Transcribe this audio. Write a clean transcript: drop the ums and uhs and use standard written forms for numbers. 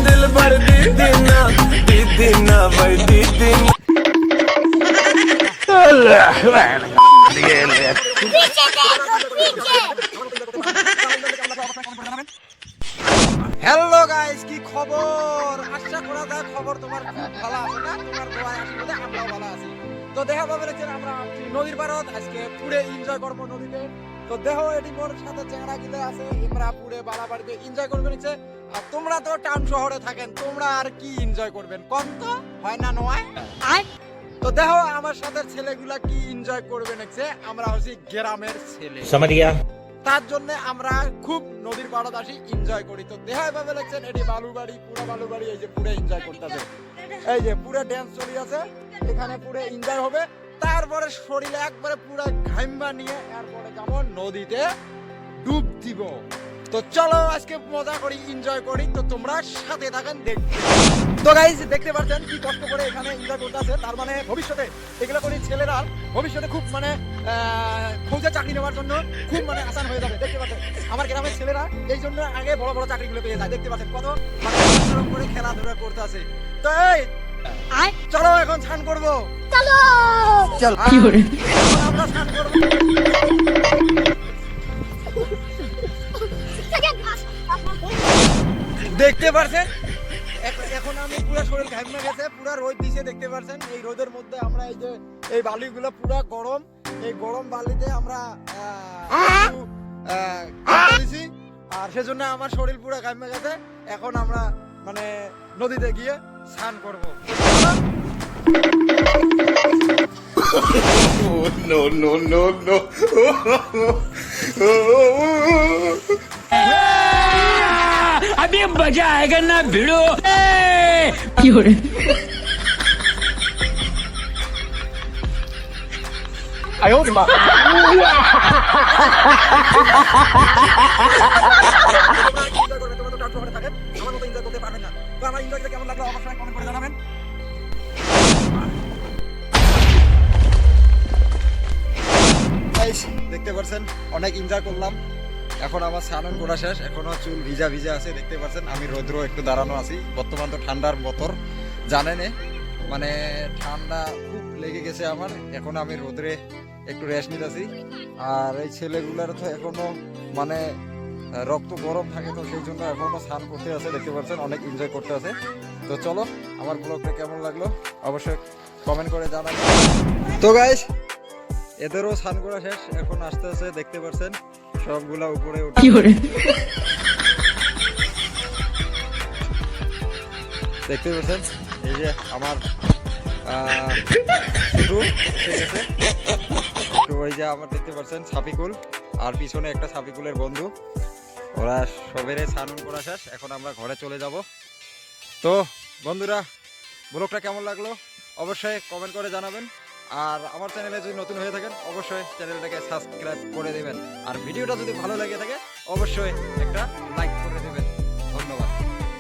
दिल भर दीदी ना भाई दीदी হ্যালো গাইস, কি খবর? আশা করা যায় খবর তোমার খুব ভালো আছে না? তোমার দোয়ায় আশীর্বাদে আমরাও ভালো আছি। তো দেখা পাবে দেখছেন আমরা নদীর পাড়ত আজকে পুরে এনজয় করবো নদীতে। তো দেহ এটি মোর সাথে চেহারা গিলে আছে, আমরা পুরে বালাবাড়িতে এনজয় করবে নিচ্ছে। আর তোমরা তো টাউন শহরে থাকেন, তোমরা আর কি এনজয় করবেন কম তো হয় না নয়? তো দেখো আমার সাথে ছেলেগুলা কি এনজয় করবে নিচ্ছে। আমরা হচ্ছি গ্রামের ছেলে, তার জন্য আমরা খুব নদীর পাড়ত আসি এনজয় করি। তো দেখাই পাবে লাগছেন এটি বালুবাড়ি, পুরো বালুবাড়ি, এই যে পুরো এনজয় করতেছে, এই যে পুরো ড্যান্স চলি আছে, এখানে পুরো এনজয় হবে। তারপরে শরীরে একবারে পুরো ঘাইম্বা নিয়ে এরপরে যেমন নদীতে ডুব দিব। তো চলো আজকে মজা করি, এনজয় করি। তো তোমরা সাথে থাকেন দেখতে। তো গাইস দেখতে পাচ্ছেন কি কষ্ট করে এখানে এনজয় করতেছে। তার মানে ভবিষ্যতে এগুলো করে ছেলেরা ভবিষ্যতে খুব মানে ফৌজে চাকরি নেওয়ার জন্য খুব মানে আসান হয়ে যাবে। দেখতে পাচ্ছেন আমার গ্রামের ছেলেরা এই জন্য আগে বড় বড় চাকরিগুলো পেয়ে যায়। দেখতে পাচ্ছেন কত মানে পরিশ্রম করে খেলাধুলা করতে আছে। তো এই চলো এখন স্নান করবো, চলো চলো আমরা স্নান করবো। দেখতে পাচ্ছেন এখন আমি পুরো শরীর ঘামে গেছে, পুরো রোদ দিছে। দেখতে পাচ্ছেন এই রোদের মধ্যে আমরা এই যে এই বালিগুলো পুরো গরম, এই গরম বালিতে আমরা দিছি। আর সেজন্য আমার শরীর পুরো ঘামে গেছে। এখন আমরা মানে নদীতে গিয়ে স্নান করবো। no no no no अभी मजा आएगा ना भिड़ो। দেখতে পাচ্ছেন অনেক এনজয় করলাম। এখন আমার স্নান করা শেষ, এখনো চুল ভিজা ভিজা আছে। দেখতে পাচ্ছেন আমি রৌদ্র একটু দাঁড়ানো আছি। বর্তমান তো ঠান্ডার বতর জানেন, মানে ঠান্ডা খুব লেগে গেছে আমার। এখন আমি রোদ্রে একটু রেস্ট নিতেছি। আর এই ছেলেগুলার তো এখনো মানে রক্ত গরম থাকে, তো সেই জন্য এখনো স্নান করতে আছে। দেখতে পাচ্ছেন অনেক এনজয় করতে আছে। তো চলো আমার ব্লগটা কেমন লাগলো অবশ্যই কমেন্ট করে জানাবেন। তো গাইস এদেরও স্নান করা শেষ, এখন আসতে আসতে দেখতে পাচ্ছেন সবগুলা উপরে উঠে দেখতে পাচ্ছেন এই যে আমার ওই যে আমার দেখতে পাচ্ছেন সাপিকুল, আর পিছনে একটা সাপিকুলের বন্ধু। ওরা সবেরে স্নান করা শেষ, এখন আমরা ঘরে চলে যাব। তো বন্ধুরা ব্লগটা কেমন লাগলো অবশ্যই কমেন্ট করে জানাবেন। আর আমার চ্যানেলে যদি নতুন হয়ে থাকেন অবশ্যই চ্যানেলটাকে সাবস্ক্রাইব করে দেবেন। আর ভিডিওটা যদি ভালো লেগে থাকে অবশ্যই একটা লাইক